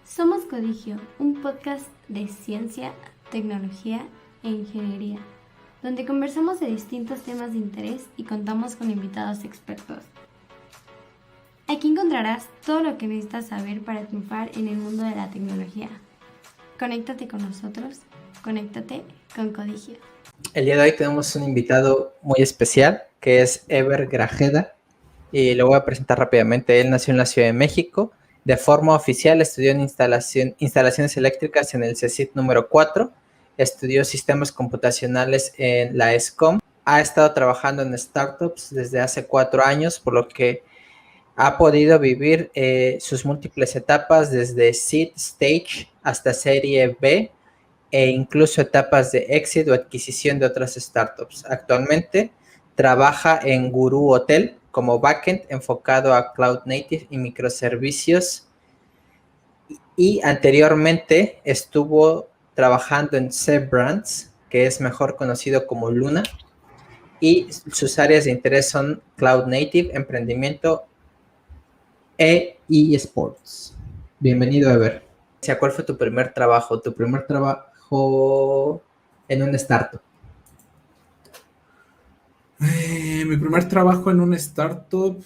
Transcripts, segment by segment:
Somos Codigio, un podcast de ciencia, tecnología e ingeniería, donde conversamos de distintos temas de interés y contamos con invitados expertos. Aquí encontrarás todo lo que necesitas saber para triunfar en el mundo de la tecnología. Conéctate con nosotros, conéctate con Codigio. El día de hoy tenemos un invitado muy especial que es Ever Grajeda y lo voy a presentar rápidamente. Él nació en la Ciudad de México. De forma oficial estudió en instalaciones eléctricas en el CECIT número 4. Estudió sistemas computacionales en la ESCOM. Ha estado trabajando en startups desde hace 4 años, por lo que ha podido vivir sus múltiples etapas desde seed stage hasta serie B e incluso etapas de éxito o adquisición de otras startups. Actualmente trabaja en Gurú Hotel como backend enfocado a Cloud Native y microservicios, y anteriormente estuvo trabajando en Brands, que es mejor conocido como Luna, y sus áreas de interés son Cloud Native, emprendimiento e eSports. Bienvenido, Ever. ¿Cuál fue tu primer trabajo? Tu primer trabajo en un startup. Mi primer trabajo en una startup.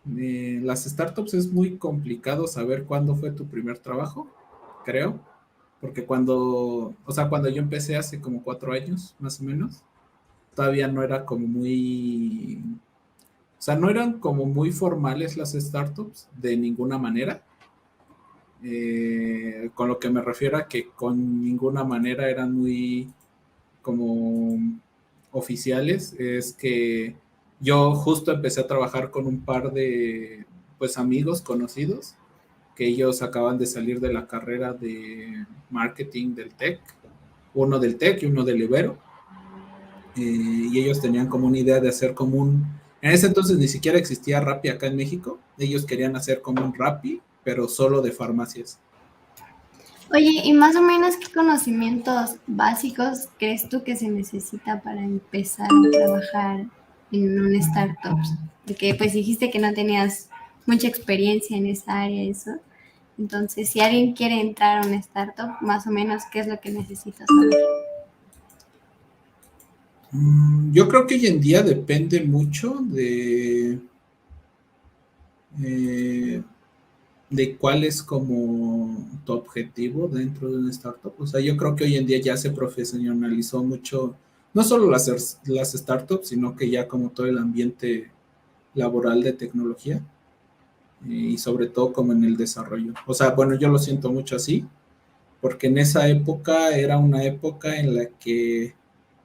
Las startups es muy complicado saber cuándo fue tu primer trabajo, creo, porque cuando yo empecé hace como 4 años, más o menos, todavía no era como muy, no eran como muy formales las startups de ninguna manera. Con lo que me refiero a que con ninguna manera eran muy como oficiales, es que yo justo empecé a trabajar con un par de pues amigos conocidos que ellos acaban de salir de la carrera de marketing del TEC, uno del TEC y uno del Ibero, y ellos tenían como una idea de hacer como en ese entonces ni siquiera existía Rappi acá en México, ellos querían hacer como un Rappi, pero solo de farmacias. Oye, ¿y más o menos qué conocimientos básicos crees tú que se necesita para empezar a trabajar en un startup? Porque pues dijiste que no tenías mucha experiencia en esa área, eso. Entonces, si alguien quiere entrar a una startup, más o menos, ¿qué es lo que necesitas saber? Yo creo que hoy en día depende mucho de cuál es como tu objetivo dentro de una startup. O sea, yo creo que hoy en día ya se profesionalizó mucho, no solo las startups, sino que ya como todo el ambiente laboral de tecnología, y sobre todo como en el desarrollo. O sea, bueno, yo lo siento mucho así, porque en esa época era una época en la que,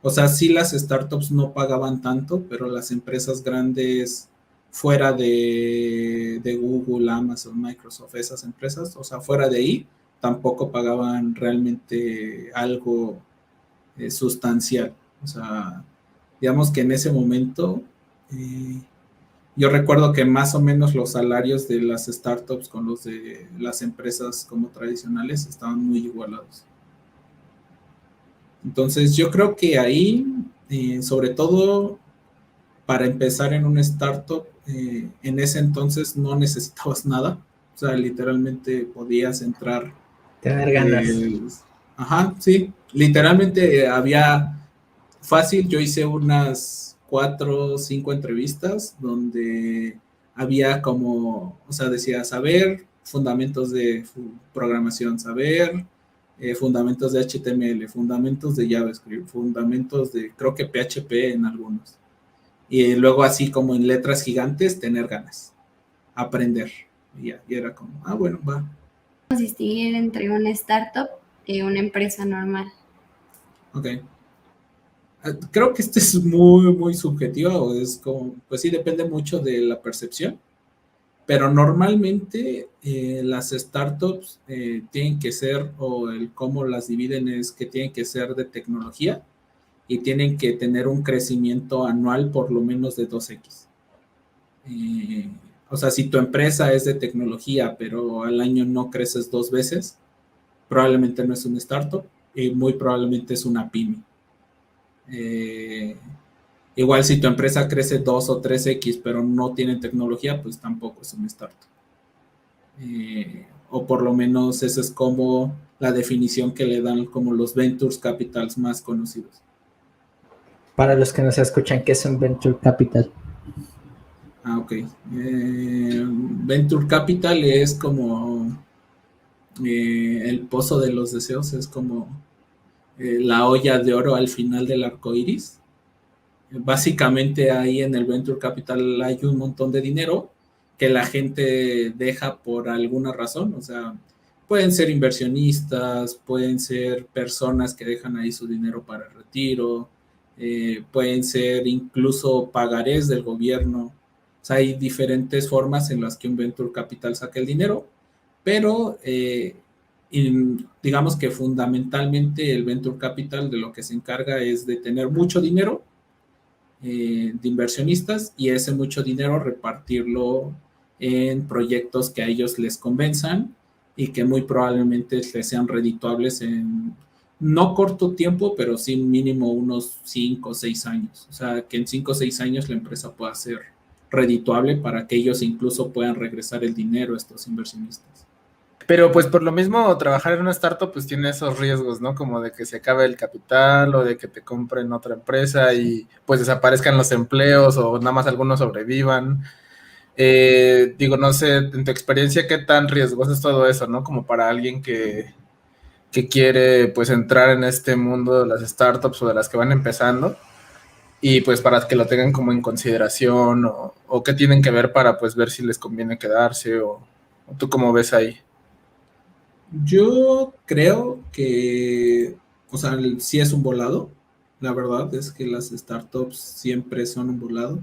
o sea, sí las startups no pagaban tanto, pero las empresas grandes fuera de Google, Amazon, Microsoft, esas empresas, o sea, fuera de ahí, tampoco pagaban realmente algo sustancial. O sea, digamos que en ese momento, eh, yo recuerdo que más o menos los salarios de las startups con los de las empresas como tradicionales estaban muy igualados. Entonces yo creo que ahí, sobre todo para empezar en una startup, en ese entonces no necesitabas nada. O sea, literalmente podías entrar. Tener ganas. Ajá, sí. Literalmente había fácil, yo hice unas 4 o 5 entrevistas donde había como, o sea, decía saber fundamentos de programación, saber fundamentos de HTML, fundamentos de JavaScript, fundamentos de, creo que PHP en algunos. Y luego así como en letras gigantes, tener ganas, aprender. Y ya, y era como, bueno, va. Distinguir entre una startup y una empresa normal. Ok. Creo que este es muy, muy subjetivo, es como, pues sí, depende mucho de la percepción, pero normalmente las startups tienen que ser, o el cómo las dividen es que tienen que ser de tecnología y tienen que tener un crecimiento anual por lo menos de 2x. Eh, o sea, si tu empresa es de tecnología, pero al año no creces 2 veces, probablemente no es un startup y muy probablemente es una pyme. Eh, Igual si tu empresa crece 2 o 3x, pero no tiene tecnología, pues tampoco es un startup. o por lo menos esa es como la definición que le dan como los Ventures Capitals más conocidos. Para los que no se escuchan, ¿qué es un Venture Capital? Ok. Venture Capital es como el pozo de los deseos, es como la olla de oro al final del arco iris. Básicamente ahí en el Venture Capital hay un montón de dinero que la gente deja por alguna razón, o sea, pueden ser inversionistas, pueden ser personas que dejan ahí su dinero para el retiro, pueden ser incluso pagarés del gobierno. O sea, hay diferentes formas en las que un Venture Capital saca el dinero, pero digamos que fundamentalmente el Venture Capital de lo que se encarga es de tener mucho dinero de inversionistas y ese mucho dinero repartirlo en proyectos que a ellos les convenzan y que muy probablemente les sean redituables en no corto tiempo, pero sí mínimo unos 5 o 6 años. O sea, que en 5 o 6 años la empresa pueda ser redituable para que ellos incluso puedan regresar el dinero a estos inversionistas. Pero pues por lo mismo trabajar en una startup pues tiene esos riesgos, ¿no? Como de que se acabe el capital o de que te compren otra empresa y pues desaparezcan los empleos o nada más algunos sobrevivan. Digo, no sé, en tu experiencia, ¿qué tan riesgoso es todo eso, ¿no? Como para alguien que quiere pues entrar en este mundo de las startups o de las que van empezando y pues para que lo tengan como en consideración o qué tienen que ver para pues ver si les conviene quedarse o tú cómo ves ahí. Yo creo que, o sea, sí es un volado. La verdad es que las startups siempre son un volado.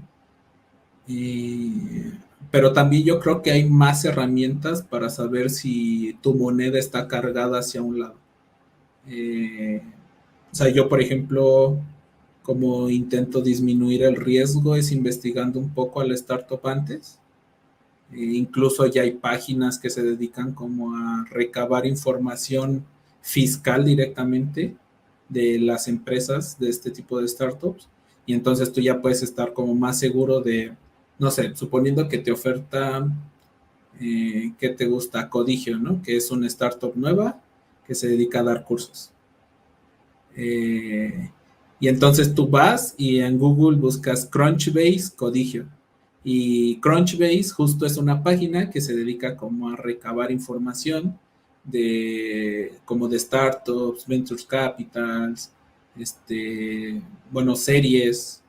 Pero también yo creo que hay más herramientas para saber si tu moneda está cargada hacia un lado. Eh, o sea, yo, por ejemplo, como intento disminuir el riesgo es investigando un poco a la startup antes. Incluso ya hay páginas que se dedican como a recabar información fiscal directamente de las empresas de este tipo de startups. Y entonces tú ya puedes estar como más seguro de, no sé, suponiendo que te oferta, ¿qué te gusta? Codigio, ¿no? Que es una startup nueva que se dedica a dar cursos. Y entonces tú vas y en Google buscas Crunchbase Codigio. Y Crunchbase justo es una página que se dedica como a recabar información de como de startups, ventures capitals, bueno, series,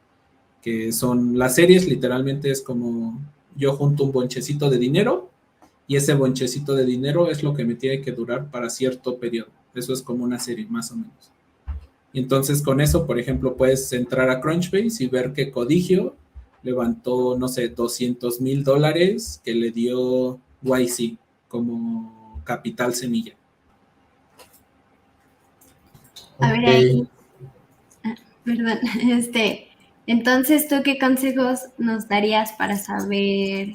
que son, las series literalmente es como yo junto un bonchecito de dinero y ese bonchecito de dinero es lo que me tiene que durar para cierto periodo. Eso es como una serie, más o menos. Y entonces con eso, por ejemplo, puedes entrar a Crunchbase y ver que Codigio levantó, no sé, $200,000 que le dio YC como capital semilla. A ver, Ok. ahí, perdón, entonces, ¿tú qué consejos nos darías para saber,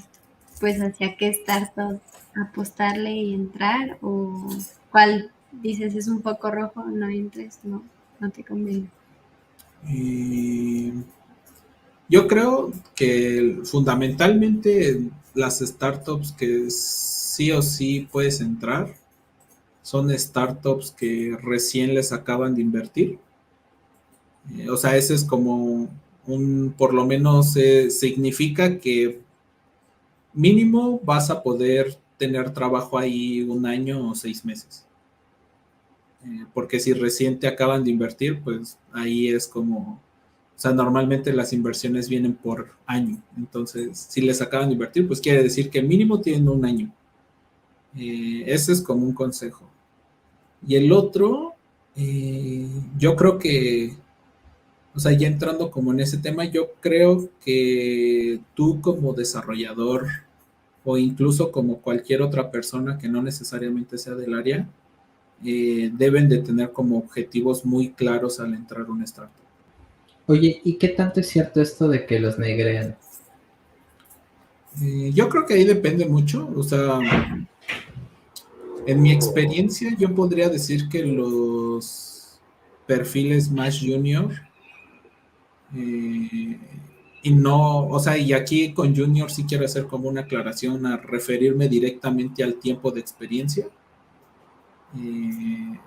pues, hacia qué startup apostarle y entrar? ¿O cuál dices es un poco rojo, no entres, no te conviene? Y yo creo que fundamentalmente las startups que sí o sí puedes entrar son startups que recién les acaban de invertir. O sea, ese es como por lo menos significa que mínimo vas a poder tener trabajo ahí 1 año o 6 meses. Porque si recién te acaban de invertir, pues ahí es como, o sea, normalmente las inversiones vienen por año. Entonces, si les acaban de invertir, pues quiere decir que mínimo tienen 1 año. Ese es como un consejo. Y el otro, yo creo que, o sea, ya entrando como en ese tema, yo creo que tú como desarrollador o incluso como cualquier otra persona que no necesariamente sea del área, deben de tener como objetivos muy claros al entrar a una startup. Oye, ¿y qué tanto es cierto esto de que los negrean? Yo creo que ahí depende mucho, o sea, en mi experiencia yo podría decir que los perfiles más junior, eh, y no, o sea, y aquí con Junior sí quiero hacer como una aclaración a referirme directamente al tiempo de experiencia, eh,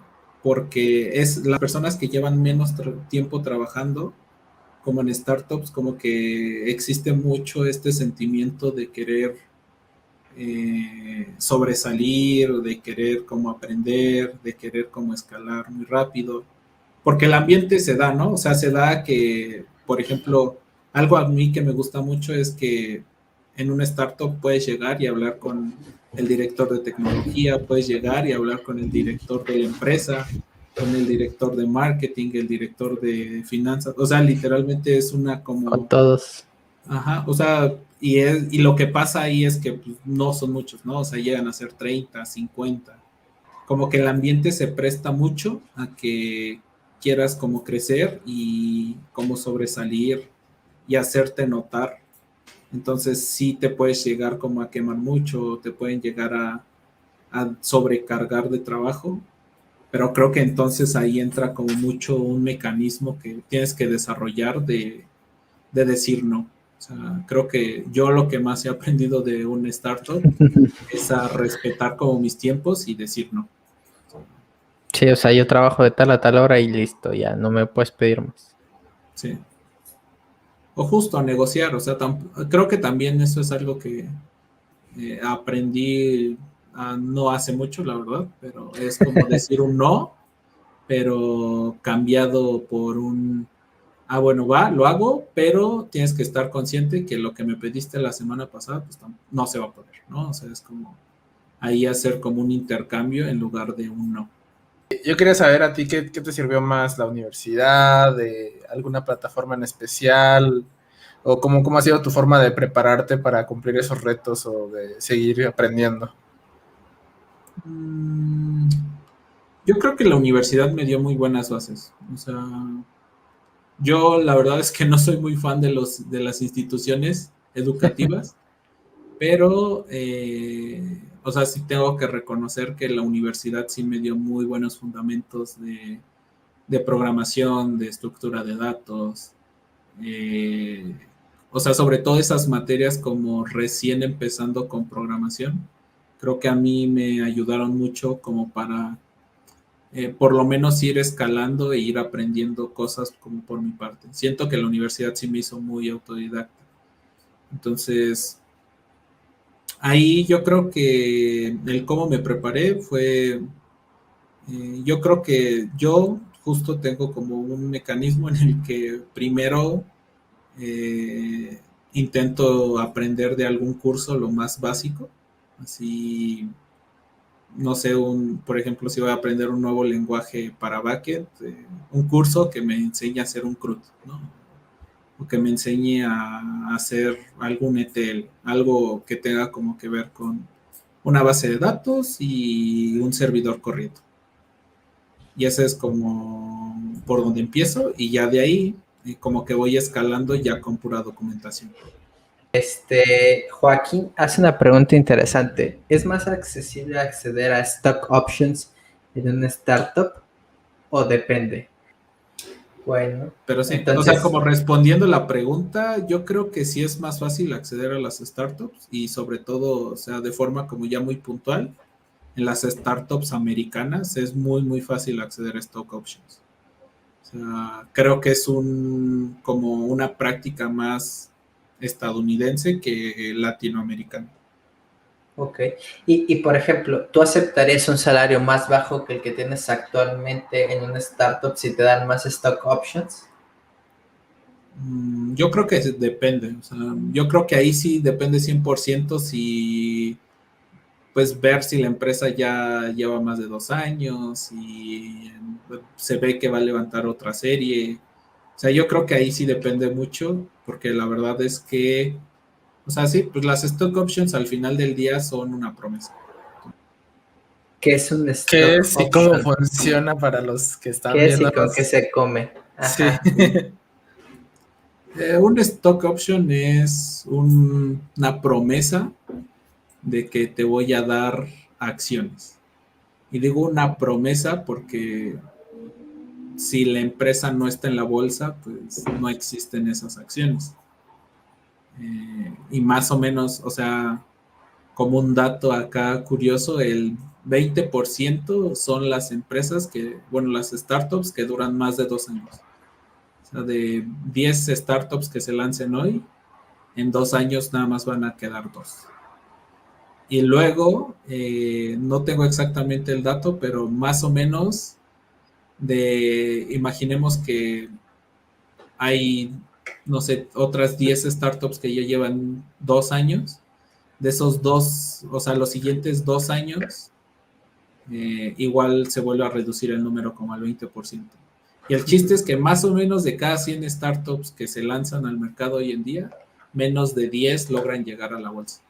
porque es las personas que llevan menos tiempo trabajando, como en startups, como que existe mucho este sentimiento de querer sobresalir, de querer como aprender, de querer como escalar muy rápido, porque el ambiente se da, ¿no? O sea, se da que, por ejemplo, algo a mí que me gusta mucho es que en una startup puedes llegar y hablar con el director de tecnología, puedes llegar y hablar con el director de la empresa, con el director de marketing, el director de finanzas, o sea, literalmente es una Con como, todos. ajá, o sea, y lo que pasa ahí es que pues, no son muchos, ¿no? O sea, llegan a ser 30, 50, como que el ambiente se presta mucho a que quieras como crecer y como sobresalir y hacerte notar. Entonces sí te puedes llegar como a quemar mucho, te pueden llegar a sobrecargar de trabajo, pero creo que entonces ahí entra como mucho un mecanismo que tienes que desarrollar de decir no. O sea, creo que yo lo que más he aprendido de un startup es a respetar como mis tiempos y decir no. Sí, o sea, yo trabajo de tal a tal hora y listo, ya no me puedes pedir más. Sí. O justo a negociar, o sea, creo que también eso es algo que aprendí no hace mucho, la verdad, pero es como decir un no, pero cambiado por un, bueno, va, lo hago, pero tienes que estar consciente que lo que me pediste la semana pasada, pues no se va a poder, ¿no? O sea, es como ahí hacer como un intercambio en lugar de un no. Yo quería saber a ti qué te sirvió más, la universidad, de alguna plataforma en especial, o cómo ha sido tu forma de prepararte para cumplir esos retos o de seguir aprendiendo. Mm, yo creo que la universidad me dio muy buenas bases. O sea, yo la verdad es que no soy muy fan de las instituciones educativas, pero, o sea, sí tengo que reconocer que la universidad sí me dio muy buenos fundamentos de programación, de estructura de datos, eh, o sea, sobre todo esas materias como recién empezando con programación, creo que a mí me ayudaron mucho como para por lo menos ir escalando e ir aprendiendo cosas como por mi parte. Siento que la universidad sí me hizo muy autodidacta. Entonces, ahí yo creo que el cómo me preparé fue, yo creo que yo justo tengo como un mecanismo en el que primero eh, intento aprender de algún curso lo más básico, así no sé, por ejemplo, si voy a aprender un nuevo lenguaje para backend, un curso que me enseñe a hacer un CRUD, ¿no? O que me enseñe a hacer algún ETL, algo que tenga como que ver con una base de datos y un servidor corriendo. Y ese es como por donde empiezo y ya de ahí como que voy escalando ya con pura documentación. Joaquín hace una pregunta interesante. ¿Es más accesible acceder a stock options en una startup o depende? Bueno, Pero sí, o sea, entonces, como respondiendo la pregunta, yo creo que sí es más fácil acceder a las startups y sobre todo, o sea, de forma como ya muy puntual, en las startups americanas es muy, muy fácil acceder a stock options. O sea, creo que es como una práctica más estadounidense que latinoamericana. ok. Y por ejemplo, ¿tú aceptarías un salario más bajo que el que tienes actualmente en una startup si te dan más stock options? Yo creo que depende, o sea, yo creo que ahí sí depende 100% si pues ver si la empresa ya lleva más de 2 años y se ve que va a levantar otra serie. O sea, yo creo que ahí sí depende mucho, porque la verdad es que, o sea, sí, pues las stock options al final del día son una promesa. ¿Qué es un ¿Qué stock es y cómo option? funciona para los que están ¿Qué es y con qué viéndonos? se come? Sí. Ajá. Un stock option es una promesa de que te voy a dar acciones. Y digo una promesa porque si la empresa no está en la bolsa, pues no existen esas acciones. Y más o menos, o sea, como un dato acá curioso, el 20% son las empresas las startups que duran más de 2 años. O sea, de 10 startups que se lancen hoy, en 2 años nada más van a quedar 2. Y luego, no tengo exactamente el dato, pero más o menos imaginemos que hay, no sé, otras 10 startups que ya llevan 2 años. De esos dos, o sea, los siguientes 2 años, igual se vuelve a reducir el número como al 20%. Y el chiste es que más o menos de cada 100 startups que se lanzan al mercado hoy en día, menos de 10 logran llegar a la bolsa.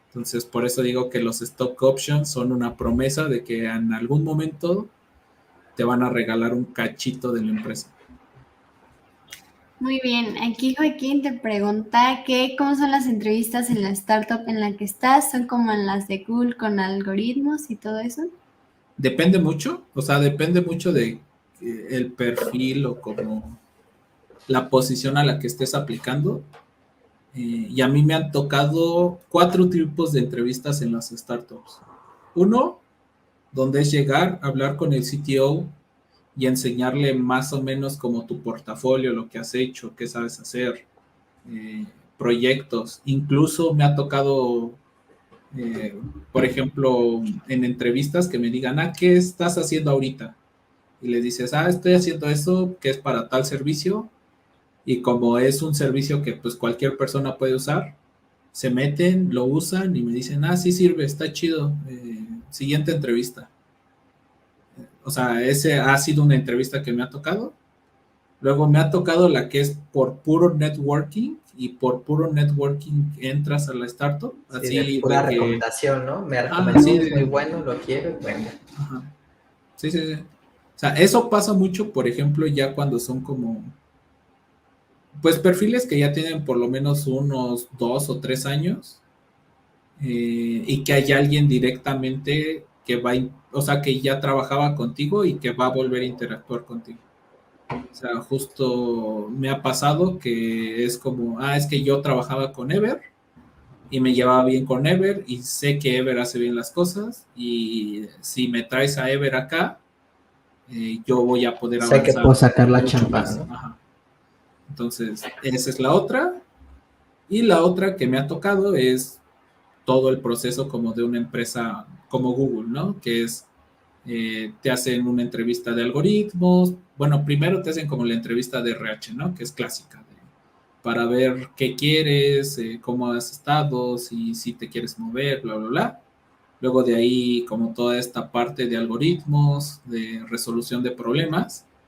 Entonces, por eso digo que los stock options son una promesa de que en algún momento te van a regalar un cachito de la empresa. Muy bien, aquí Joaquín te pregunta que cómo son las entrevistas en la startup en la que estás, son como en las de Google con algoritmos y todo eso. Depende mucho, o sea, depende mucho de el perfil o como la posición a la que estés aplicando. Y a mí me han tocado 4 tipos de entrevistas en las startups. Uno, donde es llegar, hablar con el CTO y enseñarle más o menos como tu portafolio, lo que has hecho, qué sabes hacer, proyectos. Incluso me ha tocado, por ejemplo, en entrevistas que me digan, ¿qué estás haciendo ahorita? Y le dices, estoy haciendo eso, que es para tal servicio. Y como es un servicio que pues cualquier persona puede usar, se meten, lo usan y me dicen, sí sirve, está chido. Siguiente entrevista. O sea, ese ha sido una entrevista que me ha tocado. Luego me ha tocado la que es por puro networking, y por puro networking entras a la startup. Sí, Así de pura de que, recomendación, ¿no? Me recomendó, sí, es muy bueno, lo quiero, venga. Ajá. Sí, sí, sí. O sea, eso pasa mucho, por ejemplo, ya cuando son como, pues perfiles que ya tienen por lo menos unos 2 o 3 años, y que hay alguien directamente que o sea, que ya trabajaba contigo y que va a volver a interactuar contigo. O sea, justo me ha pasado que es como, es que yo trabajaba con Ever y me llevaba bien con Ever y sé que Ever hace bien las cosas, y si me traes a Ever acá, yo voy a poder Sé que avanzar puedo sacar la mucho chamba, más. ¿no? Ajá. Entonces, esa es la otra. Y la otra que me ha tocado es todo el proceso como de una empresa como Google, ¿no? Que es, te hacen una entrevista de algoritmos. Bueno, primero te hacen como la entrevista de RH, ¿no? Que es clásica, para ver qué quieres, cómo has estado, si te quieres mover, bla, bla, bla. Luego de ahí, como toda esta parte de algoritmos, de resolución de problemas,